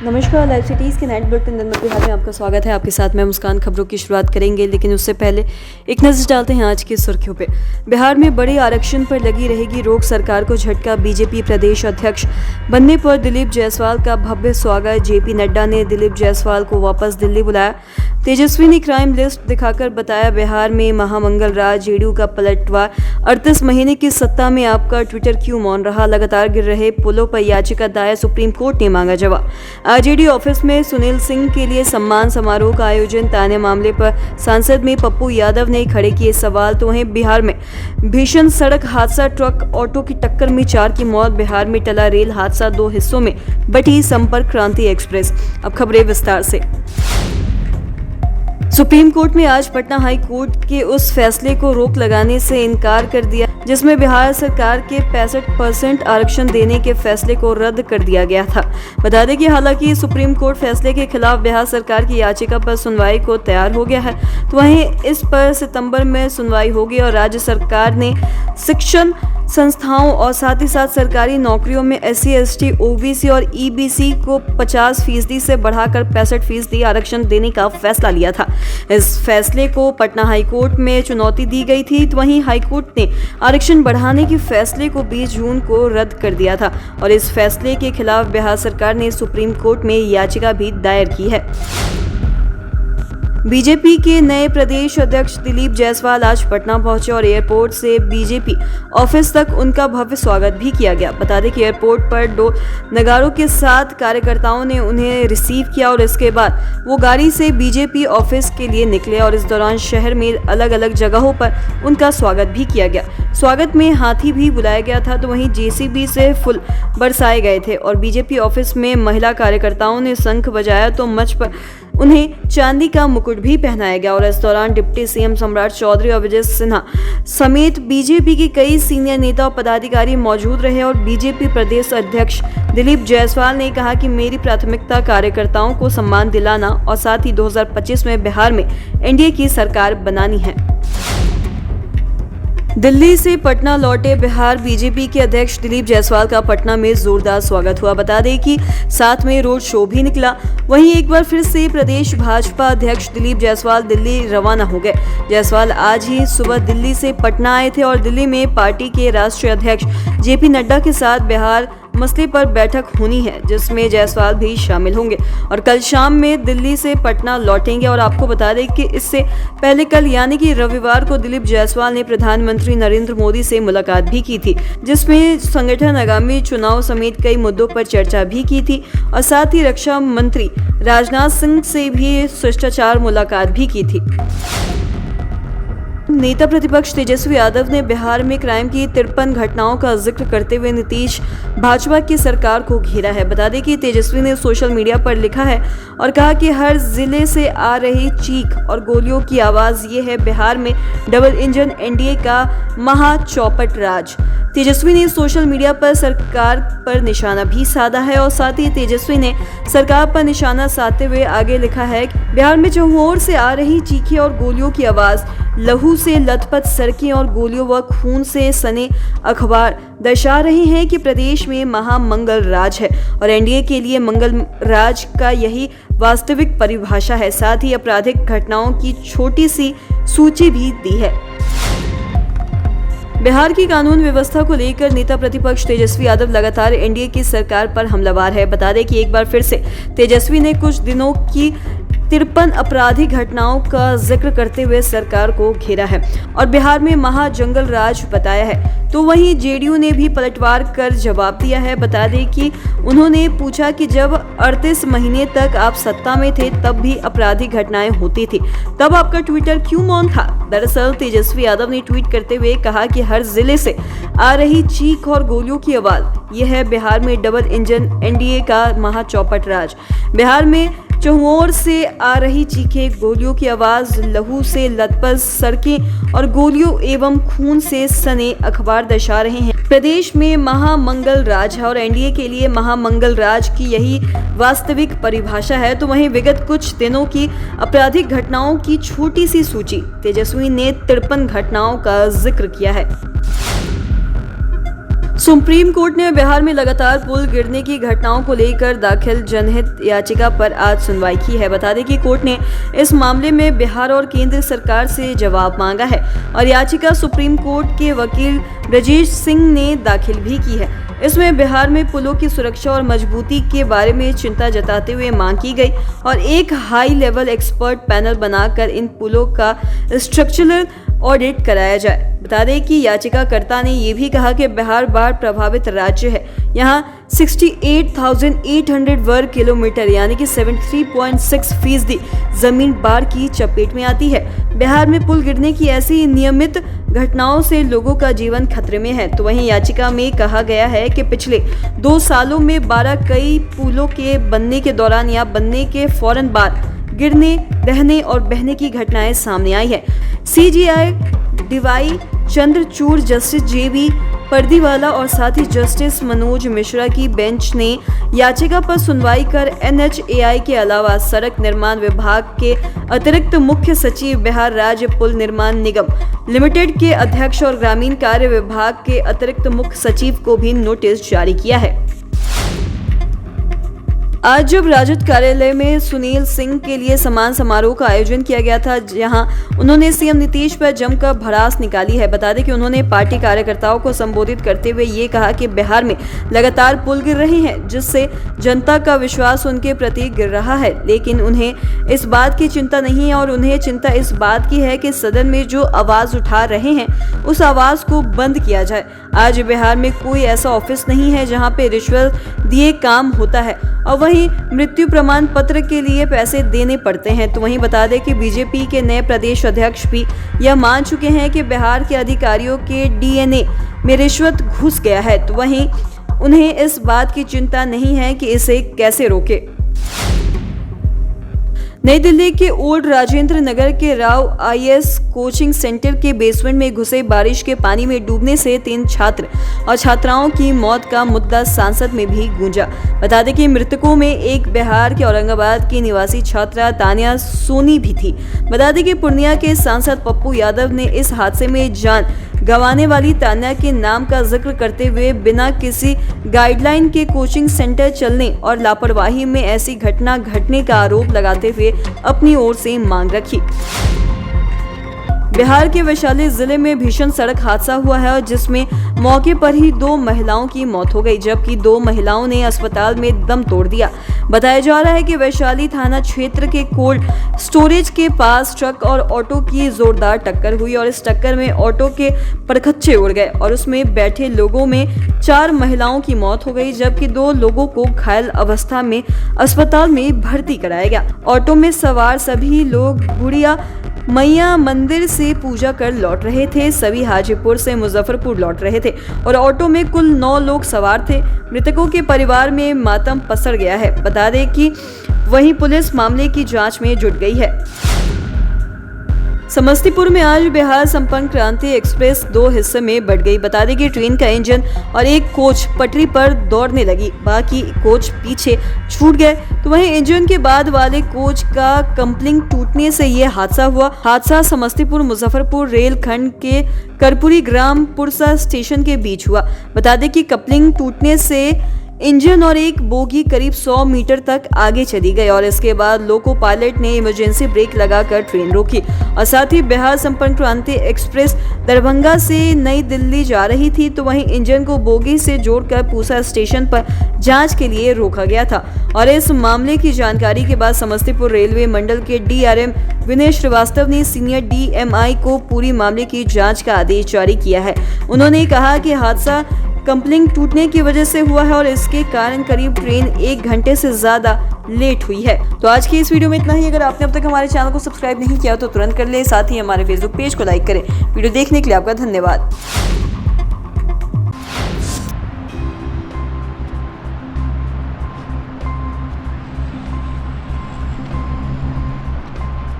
नमस्कार, live cities के night bulletin दिन बिहार में आपका स्वागत है। आपके साथ मैं मुस्कान। खबरों की शुरुआत करेंगे, लेकिन उससे पहले एक नजर डालते हैं आज की सुर्खियों पे। बिहार में बड़े आरक्षण पर लगी रहेगी रोक, सरकार को झटका। बीजेपी प्रदेश अध्यक्ष बनने पर दिलीप जायसवाल का भव्य स्वागत। जेपी नड्डा ने दिलीप जायसवाल को वापस दिल्ली बुलाया। तेजस्वी ने क्राइम लिस्ट दिखाकर बताया बिहार में महामंगल राज। जेडीयू का पलटवार। 38 महीने की सत्ता में आपका ट्विटर क्यों मौन रहा? लगातार गिर रहे पुलों पर याचिका दायर, सुप्रीम कोर्ट ने मांगा जवाब। आरजेडी ऑफिस में सुनील सिंह के लिए सम्मान समारोह का आयोजन। ताने मामले पर सांसद में पप्पू यादव ने खड़े किए सवाल। तो वहीं बिहार में भीषण सड़क हादसा, ट्रक ऑटो की टक्कर में 4 की मौत। बिहार में टला रेल हादसा, 2 हिस्सों में बटी संपर्क क्रांति एक्सप्रेस। अब खबरें विस्तार से। सुप्रीम कोर्ट ने आज पटना हाई कोर्ट के उस फैसले को रोक लगाने से इनकार कर दिया जिसमें बिहार सरकार के 65% आरक्षण देने के फैसले को रद्द कर दिया गया था। बता दें कि हालांकि सुप्रीम कोर्ट फैसले के खिलाफ बिहार सरकार की याचिका पर सुनवाई को तैयार हो गया है, तो वहीं इस पर सितंबर में सुनवाई होगी और राज्य सरकार ने शिक्षण संस्थाओं और साथ ही साथ सरकारी नौकरियों में SC, ST, OBC और EBC को 50% से बढ़ाकर 65% आरक्षण देने का फैसला लिया था। इस फैसले को पटना हाईकोर्ट में चुनौती दी गई थी, तो वहीं हाईकोर्ट ने आरक्षण बढ़ाने के फैसले को 20 जून को रद्द कर दिया था और इस फैसले के खिलाफ बिहार सरकार ने सुप्रीम कोर्ट में याचिका भी दायर की है। बीजेपी के नए प्रदेश अध्यक्ष दिलीप जायसवाल आज पटना पहुंचे और एयरपोर्ट से बीजेपी ऑफिस तक उनका भव्य स्वागत भी किया गया। बता दें कि एयरपोर्ट पर 2 नगारों के साथ कार्यकर्ताओं ने उन्हें रिसीव किया और इसके बाद वो गाड़ी से बीजेपी ऑफिस के लिए निकले और इस दौरान शहर में अलग अलग जगहों पर उनका स्वागत भी किया गया। स्वागत में हाथी भी बुलाया गया था, तो वहीं JCB से फूल बरसाए गए थे और बीजेपी ऑफिस में महिला कार्यकर्ताओं ने शंख बजाया तो मंच पर उन्हें चांदी का मुकुट भी पहनाया गया और इस दौरान डिप्टी CM सम्राट चौधरी और विजय सिन्हा समेत बीजेपी के कई सीनियर नेता और पदाधिकारी मौजूद रहे और बीजेपी प्रदेश अध्यक्ष दिलीप जायसवाल ने कहा कि मेरी प्राथमिकता कार्यकर्ताओं को सम्मान दिलाना और साथ ही 2025 में बिहार में NDA की सरकार बनानी है। दिल्ली से पटना लौटे बिहार बीजेपी के अध्यक्ष दिलीप जायसवाल का पटना में जोरदार स्वागत हुआ। बता दें कि साथ में रोड शो भी निकला। वहीं एक बार फिर से प्रदेश भाजपा अध्यक्ष दिलीप जायसवाल दिल्ली रवाना हो गए। जायसवाल आज ही सुबह दिल्ली से पटना आए थे और दिल्ली में पार्टी के राष्ट्रीय अध्यक्ष JP नड्डा के साथ बिहार मसले पर बैठक होनी है, जिसमें जायसवाल भी शामिल होंगे और कल शाम में दिल्ली से पटना लौटेंगे। और आपको बता दें कि इससे पहले कल यानी कि रविवार को दिलीप जायसवाल ने प्रधानमंत्री नरेंद्र मोदी से मुलाकात भी की थी, जिसमें संगठन, आगामी चुनाव समेत कई मुद्दों पर चर्चा भी की थी और साथ ही रक्षा मंत्री राजनाथ सिंह से भी शिष्टाचार मुलाकात भी की थी। नेता प्रतिपक्ष तेजस्वी यादव ने बिहार में क्राइम की 53 घटनाओं का जिक्र करते हुए नीतीश भाजपा की सरकार को घेरा है। बता दें कि तेजस्वी ने सोशल मीडिया पर लिखा है और कहा कि हर जिले से आ रही चीख और गोलियों की आवाज ये है बिहार में डबल इंजन NDA का महा चौपट राज। तेजस्वी ने सोशल मीडिया पर सरकार पर निशाना भी साधा है और साथ ही तेजस्वी ने सरकार पर निशाना साधते हुए आगे लिखा है कि बिहार में चहुओर से आ रही चीखें और गोलियों की आवाज, लहू से लथपथ सड़कें और गोलियों व खून से सने अखबार दर्शा रहे हैं कि प्रदेश में महामंगल राज है और NDA के लिए मंगल राज का यही वास्तविक परिभाषा है। साथ ही आपराधिक घटनाओं की छोटी सी सूची भी दी है। बिहार की कानून व्यवस्था को लेकर नेता प्रतिपक्ष तेजस्वी यादव लगातार NDA की सरकार पर हमलावर है। बता दें कि एक बार फिर से तेजस्वी ने कुछ दिनों की 53 आपराधिक घटनाओं का जिक्र करते हुए सरकार को घेरा है और बिहार में महाजंगल राज बताया है। तो वहीं JDU ने भी पलटवार कर जवाब दिया है। बता दें कि उन्होंने पूछा कि जब 38 महीने तक आप सत्ता में थे तब भी आपराधिक घटनाएं होती थी, तब आपका ट्विटर क्यों मौन था? दरअसल तेजस्वी यादव ने ट्वीट करते हुए कहा कि हर जिले से आ रही चीख और गोलियों की आवाज यह है बिहार में डबल इंजन NDA का महा चौपट राज। बिहार में चहुओर से आ रही चीखें, गोलियों की आवाज, लहू से लथपथ सड़कें और गोलियों एवं खून से सने अखबार दर्शा रहे हैं प्रदेश में महामंगल राज है और NDA के लिए महामंगल राज की यही वास्तविक परिभाषा है। तो वहीं विगत कुछ दिनों की आपराधिक घटनाओं की छोटी सी सूची तेजस्वी ने 53 घटनाओं का जिक्र किया है। सुप्रीम कोर्ट ने बिहार में लगातार पुल गिरने की घटनाओं को लेकर दाखिल जनहित याचिका पर आज सुनवाई की है। बता दें कि कोर्ट ने इस मामले में बिहार और केंद्र सरकार से जवाब मांगा है और याचिका सुप्रीम कोर्ट के वकील ब्रजेश सिंह ने दाखिल भी की है। इसमें बिहार में पुलों की सुरक्षा और मजबूती के बारे में चिंता जताते हुए मांग की गई और एक हाई लेवल एक्सपर्ट पैनल बनाकर इन पुलों का स्ट्रक्चरल ऑडिट कराया जाए। बता दें कि याचिकाकर्ता ने ये भी कहा कि बिहार बाढ़ प्रभावित राज्य है। यहाँ 68,800 वर्ग किलोमीटर यानी कि 73.6% जमीन बाढ़ की चपेट में आती है। बिहार में पुल गिरने की ऐसी नियमित घटनाओं से लोगों का जीवन खतरे में है। तो वहीं याचिका में कहा गया है कि पिछले 2 सालों में 12 कई पुलों के बनने के दौरान या बनने के फौरन बाद गिरने, रहने और बहने की घटनाएं सामने आई है। CJI DY Chandrachud, justice JB Pardiwala और साथ ही जस्टिस मनोज मिश्रा की बेंच ने याचिका पर सुनवाई कर NHAI के अलावा सड़क निर्माण विभाग के अतिरिक्त मुख्य सचिव, बिहार राज्य पुल निर्माण निगम लिमिटेड के अध्यक्ष और ग्रामीण कार्य विभाग के अतिरिक्त मुख्य सचिव को भी नोटिस जारी किया है। आज जब राजद कार्यालय में सुनील सिंह के लिए सम्मान समारोह का आयोजन किया गया था, जहां उन्होंने CM नीतीश पर जमकर भड़ास निकाली है। बता दें कि उन्होंने पार्टी कार्यकर्ताओं को संबोधित करते हुए ये कहा कि बिहार में लगातार पुल गिर रहे हैं, जिससे जनता का विश्वास उनके प्रति गिर रहा है, लेकिन उन्हें इस बात की चिंता नहीं है और उन्हें चिंता इस बात की है कि सदन में जो आवाज उठा रहे हैं उस आवाज को बंद किया जाए। आज बिहार में कोई ऐसा ऑफिस नहीं है जहां पे रिश्वत दिए काम होता है और वहीं मृत्यु प्रमाण पत्र के लिए पैसे देने पड़ते हैं। तो वहीं बता दें कि बीजेपी के नए प्रदेश अध्यक्ष भी यह मान चुके हैं कि बिहार के अधिकारियों के DNA में रिश्वत घुस गया है। तो वहीं उन्हें इस बात की चिंता नहीं है कि इसे कैसे रोके। नई दिल्ली के ओल्ड राजेंद्र नगर के राव IAS कोचिंग सेंटर के बेसमेंट में घुसे बारिश के पानी में डूबने से 3 छात्र और छात्राओं की मौत का मुद्दा संसद में भी गूंजा। बता दें कि मृतकों में एक बिहार के औरंगाबाद की निवासी छात्रा तानिया सोनी भी थी। बता दें कि पूर्णिया के सांसद पप्पू यादव ने इस हादसे में जान गंवाने वाली तानिया के नाम का जिक्र करते हुए बिना किसी गाइडलाइन के कोचिंग सेंटर चलने और लापरवाही में ऐसी घटना घटने का आरोप लगाते हुए अपनी ओर से मांग रखी। बिहार के वैशाली जिले में भीषण सड़क हादसा हुआ है और जिसमें मौके पर ही 2 महिलाओं की मौत हो गई, जबकि 2 महिलाओं ने अस्पताल में दम तोड़ दिया। बताया जा रहा है कि वैशाली थाना क्षेत्र के कोल्ड स्टोरेज के पास ट्रक और ऑटो की जोरदार टक्कर हुई और इस टक्कर में ऑटो के परखच्चे उड़ गए और उसमें बैठे लोगों में 4 महिलाओं की मौत हो गई, जबकि 2 लोगों को घायल अवस्था में अस्पताल में भर्ती कराया गया। ऑटो में सवार सभी लोग बुढ़िया मैया मंदिर से पूजा कर लौट रहे थे। सभी हाजीपुर से मुजफ्फरपुर लौट रहे थे और ऑटो में कुल 9 लोग सवार थे। मृतकों के परिवार में मातम पसर गया है। बता दें कि वहीं पुलिस मामले की जांच में जुट गई है। समस्तीपुर में आज बिहार संपर्क क्रांति एक्सप्रेस 2 हिस्से में बट गई। बता दें कि ट्रेन का इंजन और एक कोच पटरी पर दौड़ने लगी, बाकी कोच पीछे छूट गए। तो वहीं इंजन के बाद वाले कोच का कपलिंग टूटने से ये हादसा हुआ। हादसा समस्तीपुर मुजफ्फरपुर रेल खंड के करपुरी ग्राम पुरसा स्टेशन के बीच हुआ। बता दें कि कपलिंग टूटने से इंजन और एक बोगी करीब 100 मीटर तक आगे चली गई और इसके बाद लोको पायलट ने इमरजेंसी ब्रेक लगाकर ट्रेन रोकी और साथ ही बिहार संपर्क क्रांति एक्सप्रेस दरभंगा से नई दिल्ली जा रही थी। तो वहीं इंजन को बोगी से जोड़कर पूसा स्टेशन पर जांच के लिए रोका गया था और इस मामले की जानकारी के बाद समस्तीपुर रेलवे मंडल के DRM विनय श्रीवास्तव ने सीनियर DMI को पूरी मामले की जाँच का आदेश जारी किया है। उन्होंने कहा कि हादसा कपलिंग टूटने की वजह से हुआ है और इसके कारण करीब ट्रेन 1 घंटे से ज्यादा लेट हुई है। तो आज की इस वीडियो में इतना ही। अगर आपने अब तक हमारे चैनल को सब्सक्राइब नहीं किया तो तुरंत कर ले, साथ ही हमारे फेसबुक पेज को लाइक करें। वीडियो देखने के लिए आपका धन्यवाद।